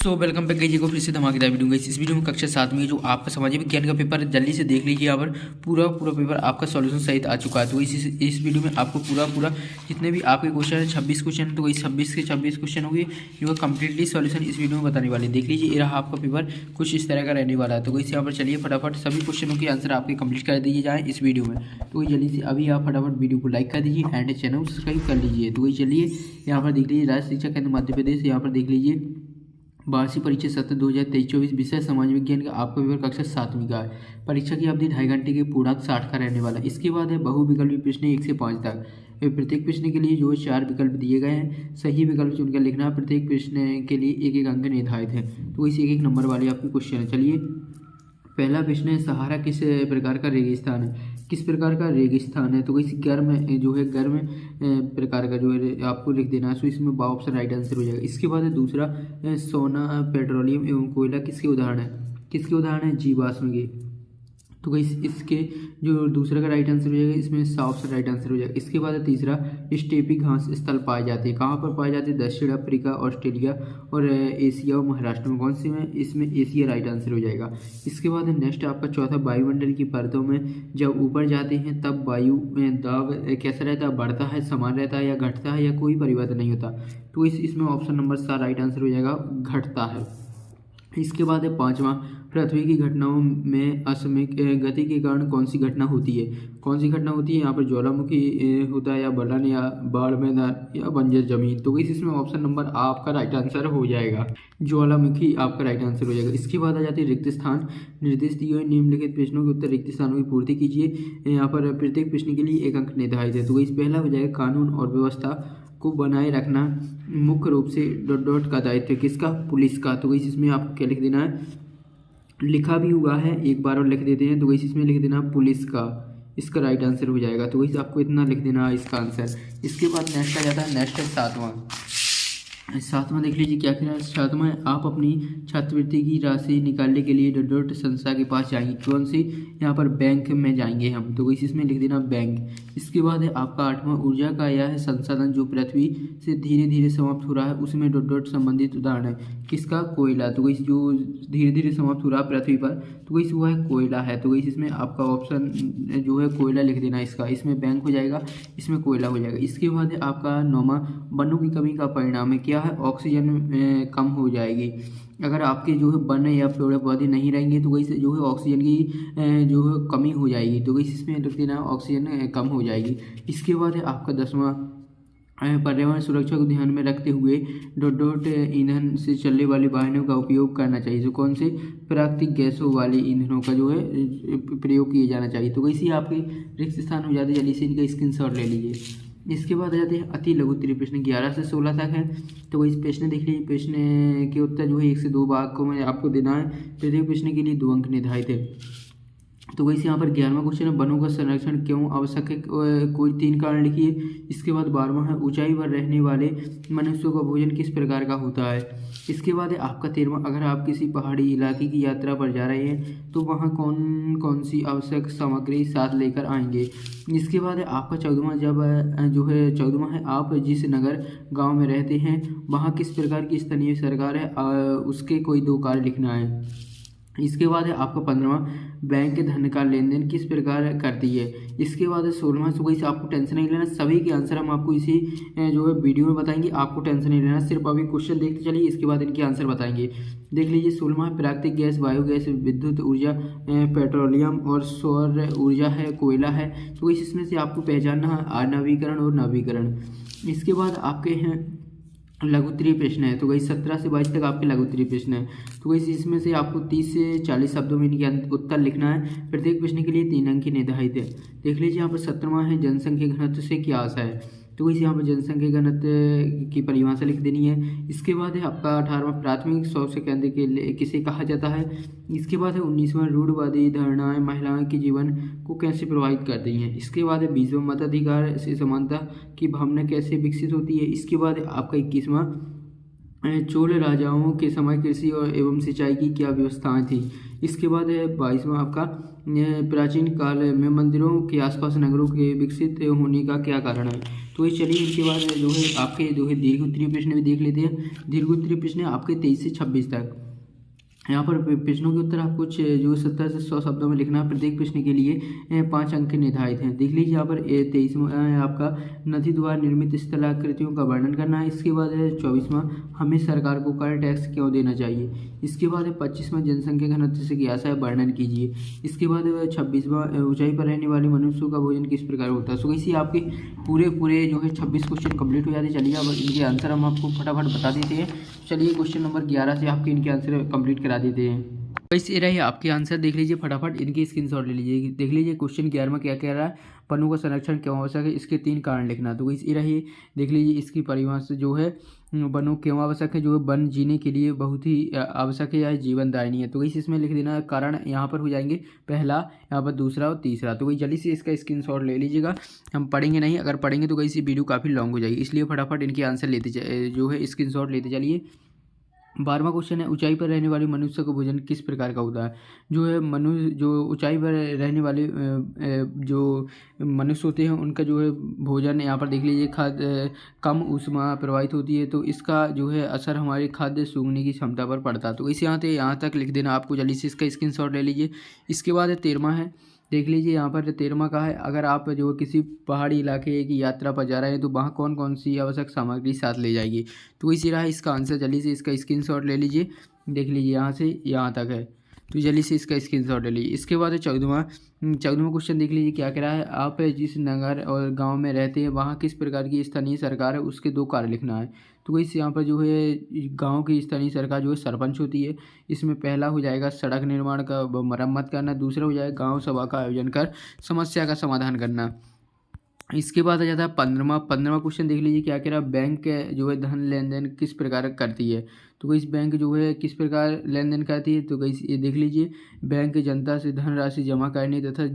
Welcome back जी को फिर से धमाकेदार वीडियो। इस वीडियो में कक्षा 7 में जो आपका सामाजिक विज्ञान का पेपर है, जल्दी से देख लीजिए। यहाँ पर पूरा पेपर आपका सॉल्यूशन सहित आ चुका है। तो इस वीडियो में आपको पूरा जितने भी आपके क्वेश्चन है 26 क्वेश्चन, तो वही 26 के 26 क्वेश्चन होंगे जो कम्प्लीटली सॉल्यूशन इस वीडियो में बताने वाले। देख लीजिए, ये रहा आपका पेपर, कुछ इस तरह का रहने वाला है। तो वैसे यहाँ पर चलिए फटाफट सभी क्वेश्चनों के आंसर आपके कंप्लीट कर दिए जाए इस वीडियो में। तो वही जल्दी से अभी आप फटाफट वीडियो को लाइक कर दीजिए एंड चैनल सब्सक्राइब कर लीजिए। तो वही चलिए यहाँ पर देख लीजिए, राज्य शिक्षा केंद्र मध्य प्रदेश, यहाँ पर देख लीजिए वार्षिक परीक्षा सत्र 2023-24 विषय समाज विज्ञान का आपका पेपर कक्षा 7वीं का है। परीक्षा की अवधि 2.5 घंटे के पूर्णांक 60 का रहने वाला है। इसके बाद है बहुविकल्पी प्रश्न 1 से 5 तक। प्रत्येक प्रश्न के लिए जो 4 विकल्प दिए गए हैं, सही विकल्प चुनकर लिखना है। प्रत्येक प्रश्न के लिए 1-1 अंक निर्धारित है। तो इस 1-1 नंबर वाले आपके क्वेश्चन है। चलिए पहला प्रश्न है, सहारा किस प्रकार का रेगिस्तान है? किस प्रकार का रेगिस्तान है? तो इस गर्म जो है गर्म प्रकार का जो है आपको लिख देना है। सो इसमें बा ऑप्शन राइट आंसर हो जाएगा। इसके बाद है दूसरा, सोना, पेट्रोलियम एवं कोयला किसके उदाहरण है? किसके उदाहरण है? जीवाश्म के। तो इसके जो दूसरा का राइट आंसर हो जाएगा, इसमें सा ऑप्शन राइट आंसर हो जाएगा। इसके बाद है तीसरा, स्टेपी घास स्थल पाए जाते हैं। कहाँ पर पाए जाते हैं? दक्षिण अफ्रीका, ऑस्ट्रेलिया और एशिया और महाराष्ट्र में। कौन सी में? इसमें एशिया राइट आंसर हो जाएगा। इसके बाद है नेक्स्ट आपका चौथा, वायुमंडल की परतों में जब ऊपर जाते हैं तब वायु दाब कैसा रहता है? बढ़ता है, समान रहता है या घटता है या कोई परिवर्तन नहीं होता? तो इसमें ऑप्शन नंबर सा राइट आंसर हो जाएगा, घटता है। इसके बाद है पांचवा, पृथ्वी की घटनाओं में असमिक गति के कारण कौन सी घटना होती है? कौन सी घटना होती है? यहाँ पर ज्वालामुखी होता है या बलन या बाढ़ मैदान या बंजर जमीन। तो इसमें ऑप्शन नंबर आपका राइट आंसर हो जाएगा, ज्वालामुखी आपका राइट आंसर हो जाएगा। इसके बाद आ जाती है रिक्त स्थान। निर्देश दिए हुए निम्नलिखित प्रश्नों के उत्तर रिक्त स्थानों की पूर्ति कीजिए। यहाँ पर प्रत्येक प्रश्न के लिए 1 अंक निर्धारित है। तो इस पहला हो जाएगा, कानून और व्यवस्था को बनाए रखना मुख्य रूप से डॉट का दायित्व किसका? पुलिस का। तो इसमें आपको क्या लिख देना है? लिखा भी हुआ है, एक बार और लिख देते हैं। तो इसमें लिख देना पुलिस का, इसका राइट आंसर हो जाएगा। तो आपको इतना लिख देना है इसका आंसर। इसके बाद नेक्स्ट आ जाता है, नेक्स्ट है सातवां देख लीजिए क्या कह रहा है। सातवां है, आप अपनी छात्रवृत्ति की राशि निकालने के लिए डॉट संस्था के पास जाएंगे। कौन सी? यहाँ पर बैंक में जाएंगे हम। तो इसमें लिख देना बैंक। इसके बाद है आपका आठवां, ऊर्जा का यह संसाधन जो पृथ्वी से धीरे धीरे समाप्त हो रहा है, उसमें डॉट संबंधित उदाहरण है किसका? कोयला। तो जो धीरे धीरे समाप्त हो रहा है पृथ्वी पर, तो वो है कोयला है। तो इसमें आपका ऑप्शन जो है कोयला लिख देना इसका। इसमें बैंक हो जाएगा, इसमें कोयला हो जाएगा। इसके बाद है आपका नौवां, वनों की कमी का परिणाम है क्या है? ऑक्सीजन कम हो जाएगी। अगर आपके जो है वन या पेड़ पौधे नहीं रहेंगे तो जो है ऑक्सीजन की जो है कमी हो जाएगी। तो इसमें लिख देना ऑक्सीजन कम हो जाएगी। इसके बाद है आपका 10वां, पर्यावरण सुरक्षा को ध्यान में रखते हुए डॉट ईंधन से चलने वाले वाहनों का उपयोग करना चाहिए। जो कौन से? प्राकृतिक गैसों वाले ईंधनों का जो है प्रयोग किया जाना चाहिए। तो वैसे आपके रिक्त स्थान हो जाते हैं, जल्दी से इनका स्क्रीनशॉट ले लीजिए। इसके बाद आ जाते हैं अति लघु उत्तरीय प्रश्न, 11 से 16 तक है। तो इस प्रश्न देख लीजिए, प्रश्न के उत्तर जो है 1 से 2 भाग को मैं आपको देना है। प्रत्येक प्रश्न के लिए 2 अंक निर्धारित है। तो वैसे यहाँ पर 11वां क्वेश्चन है, वनों का संरक्षण क्यों आवश्यक है? कोई 3 कारण लिखिए। इसके बाद 12वां है, ऊंचाई पर रहने वाले मनुष्यों का भोजन किस प्रकार का होता है? इसके बाद है आपका 13वां, अगर आप किसी पहाड़ी इलाके की यात्रा पर जा रहे हैं तो वहाँ कौन कौन सी आवश्यक सामग्री साथ लेकर आएंगे? इसके बाद है आपका 14वां, जब जो है 14वां है, आप जिस नगर गाँव में रहते हैं वहाँ किस प्रकार की स्थानीय सरकार है, उसके कोई 2 कार्य लिखना है। इसके बाद है आपका 15वां, बैंक धन का लेन देन किस प्रकार करती है? इसके बाद है 16वां, सुबह से आपको टेंशन नहीं लेना, सभी के आंसर हम आपको इसी जो है वीडियो में बताएंगे। आपको टेंशन नहीं लेना, सिर्फ अभी क्वेश्चन देखते चलिए, इसके बाद इनके आंसर बताएंगे। देख लीजिए 16वां, प्राकृतिक गैस, वायु गैस, विद्युत ऊर्जा, पेट्रोलियम और सौर ऊर्जा है, कोयला है। तो इसमें से आपको पहचानना है आणविकरण और नवीकरण। इसके बाद आपके हैं लघु उत्तरीय प्रश्न है। तो 17 से 22 तक आपके लघु उत्तरीय प्रश्न है। तो इसमें से आपको 30 से 40 शब्दों में इनके उत्तर लिखना है। प्रत्येक प्रश्न के लिए 3 अंक निर्धारित है। देख लीजिए यहाँ पर 17वां है, जनसंख्या घनत्व से क्या आशा है? तो यहाँ पर जनसंख्या घनत्व की परिभाषा लिख देनी है। इसके बाद है आपका 18वां, प्राथमिक स्वास्थ्य केंद्र के लिए किसे कहा जाता है? इसके बाद है 19वां, रूढ़िवादी धारणाएं महिलाओं के जीवन को कैसे प्रभावित करती हैं? इसके बाद है 20वां, मताधिकार से समानता की भावना कैसे विकसित होती है? इसके बाद है आपका 21वां, चोल राजाओं के समय कृषि और एवं सिंचाई की क्या व्यवस्थाएं थी? इसके बाद है 22वां आपका, प्राचीन काल में मंदिरों के आसपास नगरों के विकसित होने का क्या कारण है? तो तो इस चलिए इनके बाद जो है आपके जो है दीर्घ उत्तरीय प्रश्न भी देख लेते हैं। दीर्घ उत्तरीय प्रश्न आपके 23 से 26 तक। यहाँ पर प्रश्नों के उत्तर आप कुछ जो 70 से 100 शब्दों में लिखना है। प्रत्येक प्रश्न के लिए 5 अंक निर्धारित हैं। देख लीजिए यहाँ पर 23वां आपका नदी द्वारा निर्मित स्थलाकृतियों का वर्णन करना है। इसके बाद है 24वां हमें सरकार को कर टैक्स क्यों देना चाहिए। इसके बाद है 25वां जनसंख्या घनत्व से क्या है वर्णन कीजिए। इसके बाद है 26वां ऊंचाई पर रहने वाले मनुष्यों का भोजन किस प्रकार होता है। सो इसी आपके पूरे जो है 26 क्वेश्चन कंप्लीट हो जाते हैं। चलिए अब इनके आंसर हम आपको फटाफट बता देते हैं। चलिए क्वेश्चन नंबर 11 से आपके इनके आंसर कंप्लीट करा देते हैं। वैसे रहे आपके आंसर देख लीजिए फटाफट इनकी स्क्रीनशॉट ले लीजिए। देख लीजिए क्वेश्चन 11 में क्या कह रहा है, वनों का संरक्षण क्यों आवश्यक है, इसके 3 कारण लिखना। तो इस रही देख लीजिए इसकी परिभाषा जो है वनों क्यों आवश्यक है, जो है वन जीने के लिए बहुत ही आवश्यक है या जीवनदायिनी है। तो वही इसमें लिख देना कारण यहाँ पर हो जाएंगे पहला, यहाँ पर दूसरा और तीसरा। तो वही जल्दी से इसका स्क्रीनशॉट ले लीजिएगा। हम पढ़ेंगे नहीं, अगर पढ़ेंगे तो कहीं वीडियो काफ़ी लॉन्ग हो जाएगी, इसलिए फटाफट इनके आंसर लेते जो है स्क्रीनशॉट लेते चलिए। 12वां क्वेश्चन है ऊंचाई पर रहने वाले मनुष्य का भोजन किस प्रकार का होता है। जो है मनुष्य जो ऊंचाई पर रहने वाले जो मनुष्य होते हैं उनका जो है भोजन यहाँ पर देख लीजिए खाद्य कम ऊष्मा प्रवाहित होती है, तो इसका जो है असर हमारे खाद्य सूंघने की क्षमता पर पड़ता है। तो इस यहाँ तक लिख देना आपको, जल्दी से इसका स्क्रीनशॉट ले लीजिए। इसके बाद 13वां है, देख लीजिए यहाँ पर 13वां का है, अगर आप जो किसी पहाड़ी इलाके की यात्रा पर जा रहे हैं तो वहाँ कौन कौन सी आवश्यक सामग्री साथ ले जाएगी। तो इसी रहा इसका आंसर, जल्दी से इसका स्क्रीनशॉट ले लीजिए। देख लीजिए यहाँ से यहाँ तक है, तो जल्दी से इसका स्क्रीनशॉट ले लीजिए। इसके बाद 14वां क्वेश्चन देख लीजिए क्या कह रहा है, आप जिस नगर और गांव में रहते हैं वहाँ किस प्रकार की स्थानीय सरकार है, उसके 2 कार्य लिखना है। तो इस यहाँ पर जो है गांव की स्थानीय सरकार जो है सरपंच होती है। इसमें पहला हो जाएगा सड़क निर्माण का मरम्मत करना, दूसरा हो जाएगा गांव सभा का आयोजन कर समस्या का समाधान करना। इसके बाद आ जाता है 15वां क्वेश्चन देख लीजिए क्या कह रहा है, बैंक जो है धन लेन देन किस प्रकार करती है। तो इस बैंक जो है किस प्रकार लेन देन करती है। तो ये देख लीजिए बैंक जनता से धनराशि जमा करने तथा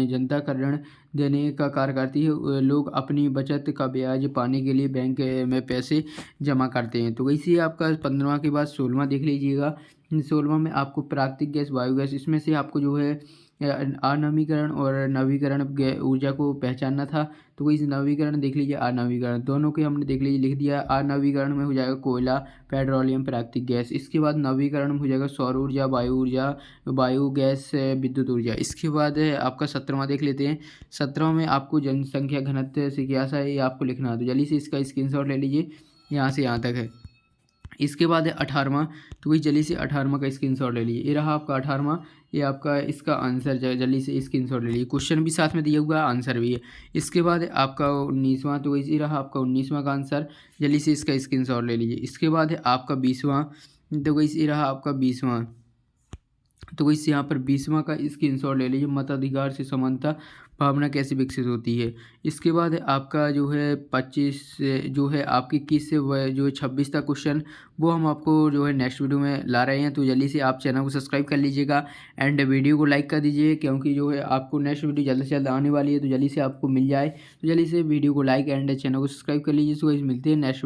जनता का ऋण देने का कार्य करती है। लोग अपनी बचत का ब्याज पाने के लिए बैंक में पैसे जमा करते हैं। तो इसी आपका 15वां के बाद 16वां देख लीजिएगा। 16वां में आपको प्राकृतिक गैस बायोगैस, इसमें से आपको जो है अनवीकरण और नवीकरण ऊर्जा को पहचानना था। तो इस नवीकरण देख लीजिए अनवीकरण दोनों के हमने देख लीजिए लिख दिया। अनवीकरण में हो जाएगा कोयला, पेट्रोलियम, प्राकृतिक गैस। इसके बाद नवीकरण में हो जाएगा सौर ऊर्जा, वायु गैस, विद्युत ऊर्जा। इसके बाद आपका 17वां देख लेते हैं। 17वां में आपको जनसंख्या घनत्व से क्या सा है ये आपको लिखना है। तो जल्दी से इसका स्क्रीनशॉट ले लीजिए, यहाँ से यहाँ तक है। इसके बाद है 18वां, तो वही जल्दी से 18वां का स्क्रीनशॉट ले लीजिए। ये रहा आपका 18वां, ये आपका इसका आंसर जल्दी से स्क्रीनशॉट ले लीजिए। क्वेश्चन भी साथ में दिया हुआ है, आंसर भी है। इसके बाद आपका 19वां, तो वही रहा आपका 19वां का आंसर, जल्दी से इसका स्क्रीनशॉट ले लीजिए। इसके बाद है आपका 20वां, तो वही रहा आपका 20वां, तो इससे यहाँ पर 20वां का स्क्रीनशॉट ले लीजिए। मताधिकार से समानता भावना कैसे विकसित होती है। इसके बाद आपका जो है 25 जो है आपकी 21 से जो है 26 तक क्वेश्चन, वो हम आपको जो है नेक्स्ट वीडियो में ला रहे हैं। तो जल्दी से आप चैनल को सब्सक्राइब कर लीजिएगा एंड वीडियो को लाइक कर दीजिए, क्योंकि जो है आपको नेक्स्ट वीडियो जल्द से जल्द आने वाली है, तो जल्दी से आपको मिल जाए। तो जल्दी से वीडियो को लाइक एंड चैनल को सब्सक्राइब कर लीजिए। सो मिलते हैं नेक्स्ट